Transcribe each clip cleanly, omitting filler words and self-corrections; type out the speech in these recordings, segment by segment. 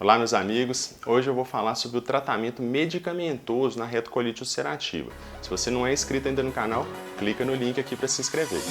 Olá, meus amigos. Hoje eu vou falar sobre o tratamento medicamentoso na retocolite ulcerativa. Se você não é inscrito ainda no canal, clica no link aqui para se inscrever.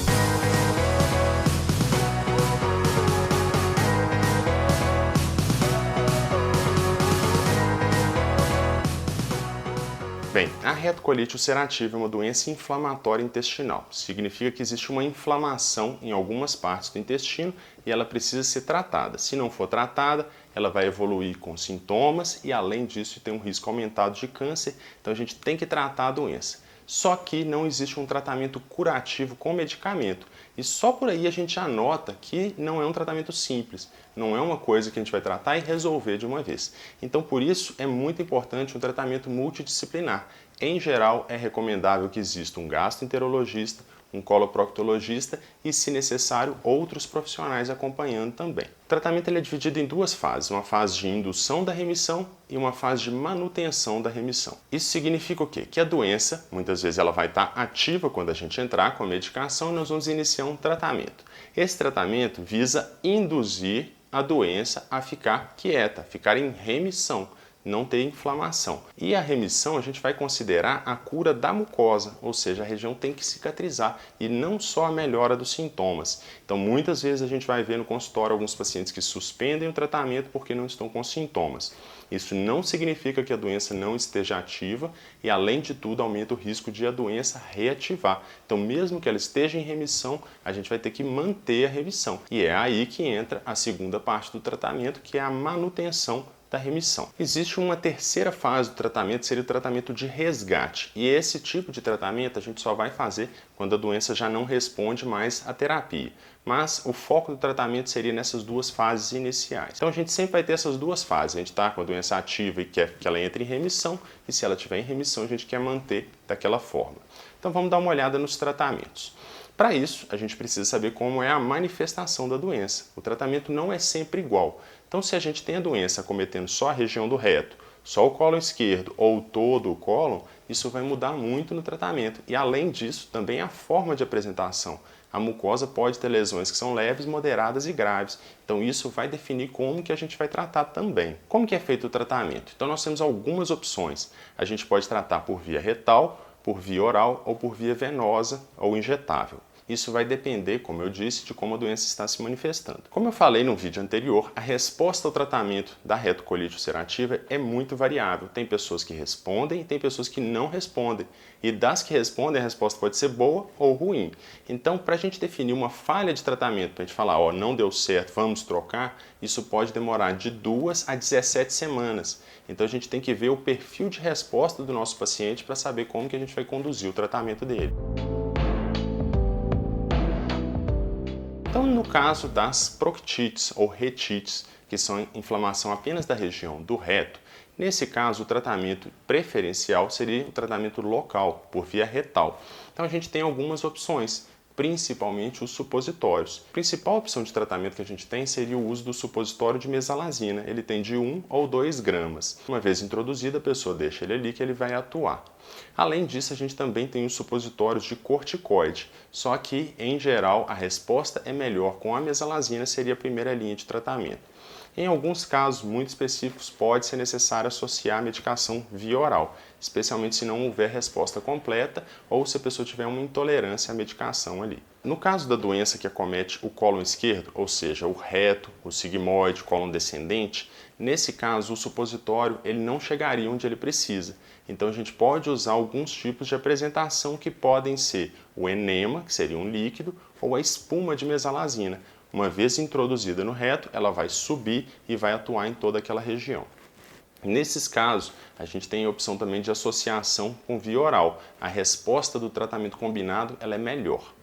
Bem, a retocolite ulcerativa é uma doença inflamatória intestinal. Significa que existe uma inflamação em algumas partes do intestino e ela precisa ser tratada. Se não for tratada, ela vai evoluir com sintomas e, além disso, tem um risco aumentado de câncer. Então, a gente tem que tratar a doença. Só que não existe um tratamento curativo com medicamento. E só por aí a gente já nota que não é um tratamento simples. Não é uma coisa que a gente vai tratar e resolver de uma vez. Então, por isso, é muito importante um tratamento multidisciplinar. Em geral, é recomendável que exista um gastroenterologista, um coloproctologista e, se necessário, outros profissionais acompanhando também. O tratamento é dividido em duas fases, uma fase de indução da remissão e uma fase de manutenção da remissão. Isso significa o quê? Que a doença, muitas vezes ela vai estar ativa quando a gente entrar com a medicação e nós vamos iniciar um tratamento. Esse tratamento visa induzir a doença a ficar quieta, ficar em remissão, não ter inflamação. E a remissão a gente vai considerar a cura da mucosa, ou seja, a região tem que cicatrizar e não só a melhora dos sintomas. Então, muitas vezes a gente vai ver no consultório alguns pacientes que suspendem o tratamento porque não estão com sintomas. Isso não significa que a doença não esteja ativa e, além de tudo, aumenta o risco de a doença reativar. Então, mesmo que ela esteja em remissão, a gente vai ter que manter a remissão. E é aí que entra a segunda parte do tratamento, que é a manutenção da remissão. Existe uma terceira fase do tratamento, seria o tratamento de resgate. E esse tipo de tratamento a gente só vai fazer quando a doença já não responde mais à terapia. Mas o foco do tratamento seria nessas duas fases iniciais. Então a gente sempre vai ter essas duas fases. A gente está com a doença ativa e quer que ela entre em remissão, e se ela estiver em remissão, a gente quer manter daquela forma. Então vamos dar uma olhada nos tratamentos. Para isso, a gente precisa saber como é a manifestação da doença. O tratamento não é sempre igual. Então, se a gente tem a doença acometendo só a região do reto, só o cólon esquerdo ou todo o cólon, isso vai mudar muito no tratamento. E, além disso, também a forma de apresentação. A mucosa pode ter lesões que são leves, moderadas e graves. Então, isso vai definir como que a gente vai tratar também. Como que é feito o tratamento? Então, nós temos algumas opções. A gente pode tratar por via retal, por via oral ou por via venosa ou injetável. Isso vai depender, como eu disse, de como a doença está se manifestando. Como eu falei no vídeo anterior, a resposta ao tratamento da retocolite ulcerativa é muito variável. Tem pessoas que respondem e tem pessoas que não respondem. E das que respondem, a resposta pode ser boa ou ruim. Então, para a gente definir uma falha de tratamento, para a gente falar, ó, não deu certo, vamos trocar, isso pode demorar de 2 a 17 semanas. Então, a gente tem que ver o perfil de resposta do nosso paciente para saber como que a gente vai conduzir o tratamento dele. Então, no caso das proctites ou retites, que são inflamação apenas da região do reto, nesse caso o tratamento preferencial seria o tratamento local, por via retal. Então a gente tem algumas opções, principalmente os supositórios. A principal opção de tratamento que a gente tem seria o uso do supositório de mesalazina. Ele tem de 1 ou 2 gramas. Uma vez introduzido, a pessoa deixa ele ali que ele vai atuar. Além disso, a gente também tem os supositórios de corticoide, só que, em geral, a resposta é melhor com a mesalazina, seria a primeira linha de tratamento. Em alguns casos muito específicos, pode ser necessário associar a medicação via oral, especialmente se não houver resposta completa ou se a pessoa tiver uma intolerância à medicação ali. No caso da doença que acomete o cólon esquerdo, ou seja, o reto, o sigmoide, o cólon descendente, nesse caso o supositório ele não chegaria onde ele precisa. Então a gente pode usar alguns tipos de apresentação que podem ser o enema, que seria um líquido, ou a espuma de mesalazina. Uma vez introduzida no reto, ela vai subir e vai atuar em toda aquela região. Nesses casos, a gente tem a opção também de associação com via oral. A resposta do tratamento combinado ela é melhor.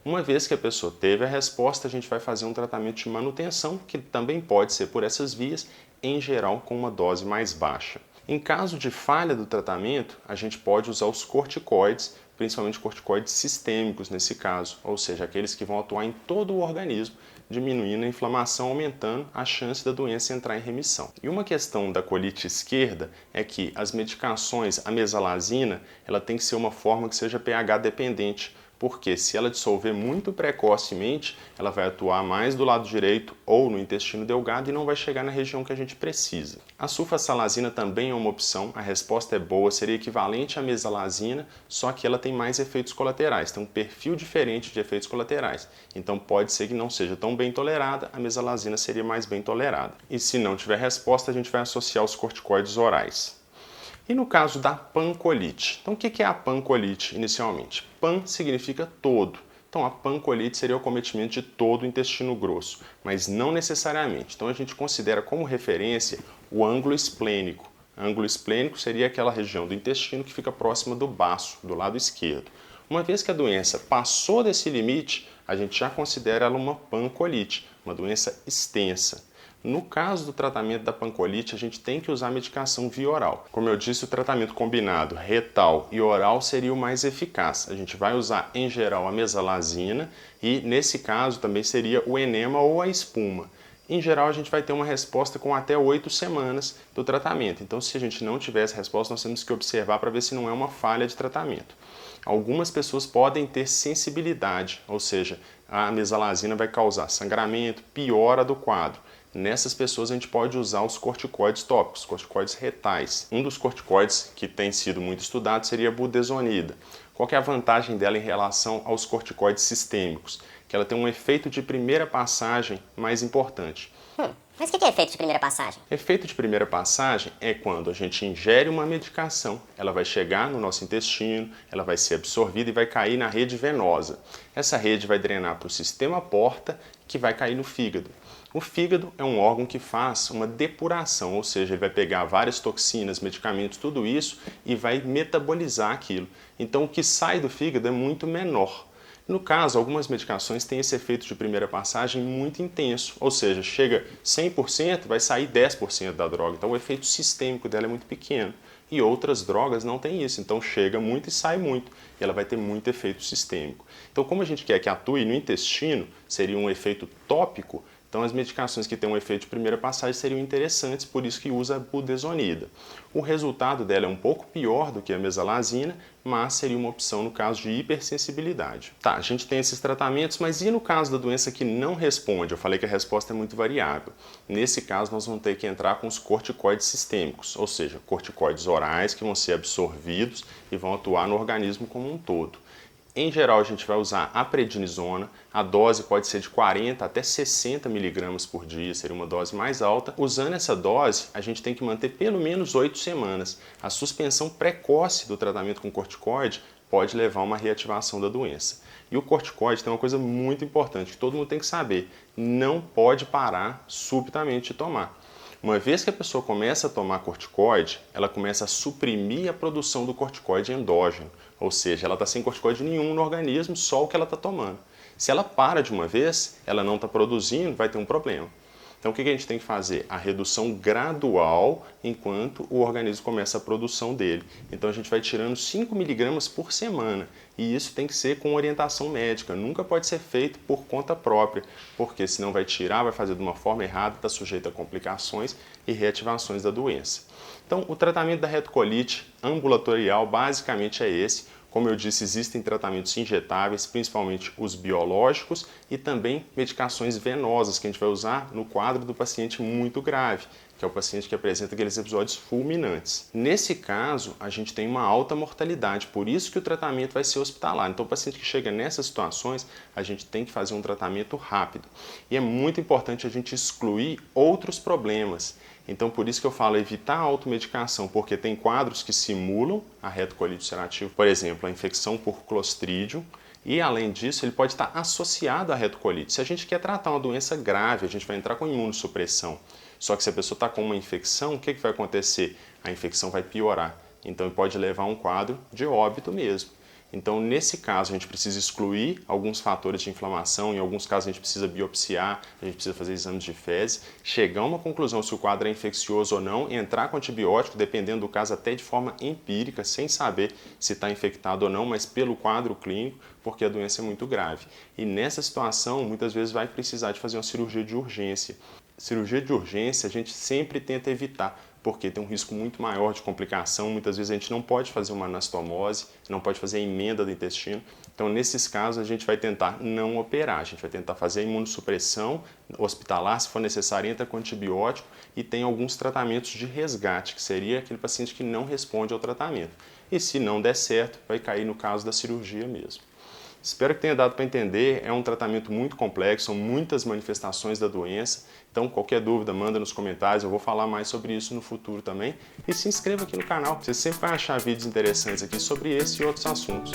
Uma vez que a pessoa teve a resposta, a gente vai fazer um tratamento de manutenção, que também pode ser por essas vias, em geral com uma dose mais baixa. Em caso de falha do tratamento, a gente pode usar os corticoides, principalmente corticoides sistêmicos nesse caso, ou seja, aqueles que vão atuar em todo o organismo, diminuindo a inflamação, aumentando a chance da doença entrar em remissão. E uma questão da colite esquerda é que as medicações, a mesalazina, ela tem que ser uma forma que seja pH dependente, porque se ela dissolver muito precocemente, ela vai atuar mais do lado direito ou no intestino delgado e não vai chegar na região que a gente precisa. A sulfasalazina também é uma opção, a resposta é boa, seria equivalente à mesalazina, só que ela tem mais efeitos colaterais, tem um perfil diferente de efeitos colaterais. Então pode ser que não seja tão bem tolerada, a mesalazina seria mais bem tolerada. E se não tiver resposta, a gente vai associar os corticoides orais. E no caso da pancolite? Então o que é a pancolite inicialmente? Pan significa todo. Então a pancolite seria o acometimento de todo o intestino grosso, mas não necessariamente. Então a gente considera como referência o ângulo esplênico. Ângulo esplênico seria aquela região do intestino que fica próxima do baço, do lado esquerdo. Uma vez que a doença passou desse limite, a gente já considera ela uma pancolite, uma doença extensa. No caso do tratamento da pancolite, a gente tem que usar medicação via oral. Como eu disse, o tratamento combinado retal e oral seria o mais eficaz. A gente vai usar, em geral, a mesalazina e, nesse caso, também seria o enema ou a espuma. Em geral, a gente vai ter uma resposta com até 8 semanas do tratamento. Então, se a gente não tiver essa resposta, nós temos que observar para ver se não é uma falha de tratamento. Algumas pessoas podem ter sensibilidade, ou seja, a mesalazina vai causar sangramento, piora do quadro. Nessas pessoas a gente pode usar os corticoides tópicos, corticoides retais. Um dos corticoides que tem sido muito estudado seria a budesonida. Qual que é a vantagem dela em relação aos corticoides sistêmicos? Que ela tem um efeito de primeira passagem mais importante. Mas o que é efeito de primeira passagem? Efeito de primeira passagem é quando a gente ingere uma medicação, ela vai chegar no nosso intestino, ela vai ser absorvida e vai cair na rede venosa. Essa rede vai drenar para o sistema porta, que vai cair no fígado. O fígado é um órgão que faz uma depuração, ou seja, ele vai pegar várias toxinas, medicamentos, tudo isso e vai metabolizar aquilo. Então o que sai do fígado é muito menor. No caso, algumas medicações têm esse efeito de primeira passagem muito intenso, ou seja, chega 100%, vai sair 10% da droga, então o efeito sistêmico dela é muito pequeno. E outras drogas não têm isso, então chega muito e sai muito, e ela vai ter muito efeito sistêmico. Então, como a gente quer que atue no intestino, seria um efeito tópico, então as medicações que têm um efeito de primeira passagem seriam interessantes, por isso que usa a budesonida. O resultado dela é um pouco pior do que a mesalazina, mas seria uma opção no caso de hipersensibilidade. Tá, a gente tem esses tratamentos, mas e no caso da doença que não responde? Eu falei que a resposta é muito variável. Nesse caso, nós vamos ter que entrar com os corticoides sistêmicos, ou seja, corticoides orais que vão ser absorvidos e vão atuar no organismo como um todo. Em geral, a gente vai usar a prednisona, a dose pode ser de 40 até 60 mg por dia, seria uma dose mais alta. Usando essa dose, a gente tem que manter pelo menos 8 semanas. A suspensão precoce do tratamento com corticoide pode levar a uma reativação da doença. E o corticoide tem uma coisa muito importante que todo mundo tem que saber, não pode parar subitamente de tomar. Uma vez que a pessoa começa a tomar corticoide, ela começa a suprimir a produção do corticoide endógeno, ou seja, ela está sem corticoide nenhum no organismo, só o que ela está tomando. Se ela para de uma vez, ela não está produzindo, vai ter um problema. Então o que a gente tem que fazer? A redução gradual enquanto o organismo começa a produção dele. Então a gente vai tirando 5 mg por semana e isso tem que ser com orientação médica, nunca pode ser feito por conta própria, porque senão vai tirar, vai fazer de uma forma errada, está sujeito a complicações e reativações da doença. Então o tratamento da retocolite ambulatorial basicamente é esse. Como eu disse, existem tratamentos injetáveis, principalmente os biológicos e também medicações venosas que a gente vai usar no quadro do paciente muito grave, que é o paciente que apresenta aqueles episódios fulminantes. Nesse caso, a gente tem uma alta mortalidade, por isso que o tratamento vai ser hospitalar. Então, o paciente que chega nessas situações, a gente tem que fazer um tratamento rápido. E é muito importante a gente excluir outros problemas. Então, por isso que eu falo evitar a automedicação, porque tem quadros que simulam a retocolite ulcerativa, por exemplo, a infecção por Clostridium, e além disso, ele pode estar associado à retocolite. Se a gente quer tratar uma doença grave, a gente vai entrar com imunossupressão. Só que se a pessoa está com uma infecção, o que vai acontecer? A infecção vai piorar. Então, pode levar a um quadro de óbito mesmo. Então, nesse caso, a gente precisa excluir alguns fatores de inflamação, em alguns casos a gente precisa biopsiar, a gente precisa fazer exames de fezes, chegar a uma conclusão se o quadro é infeccioso ou não, entrar com antibiótico, dependendo do caso, até de forma empírica, sem saber se está infectado ou não, mas pelo quadro clínico, porque a doença é muito grave. E nessa situação, muitas vezes vai precisar de fazer uma cirurgia de urgência. Cirurgia de urgência a gente sempre tenta evitar, porque tem um risco muito maior de complicação. Muitas vezes a gente não pode fazer uma anastomose, não pode fazer a emenda do intestino. Então, nesses casos, a gente vai tentar não operar. A gente vai tentar fazer a imunossupressão hospitalar, se for necessário, entra com antibiótico e tem alguns tratamentos de resgate, que seria aquele paciente que não responde ao tratamento. E se não der certo, vai cair no caso da cirurgia mesmo. Espero que tenha dado para entender, é um tratamento muito complexo, são muitas manifestações da doença, então qualquer dúvida manda nos comentários, eu vou falar mais sobre isso no futuro também. E se inscreva aqui no canal, você sempre vai achar vídeos interessantes aqui sobre esse e outros assuntos.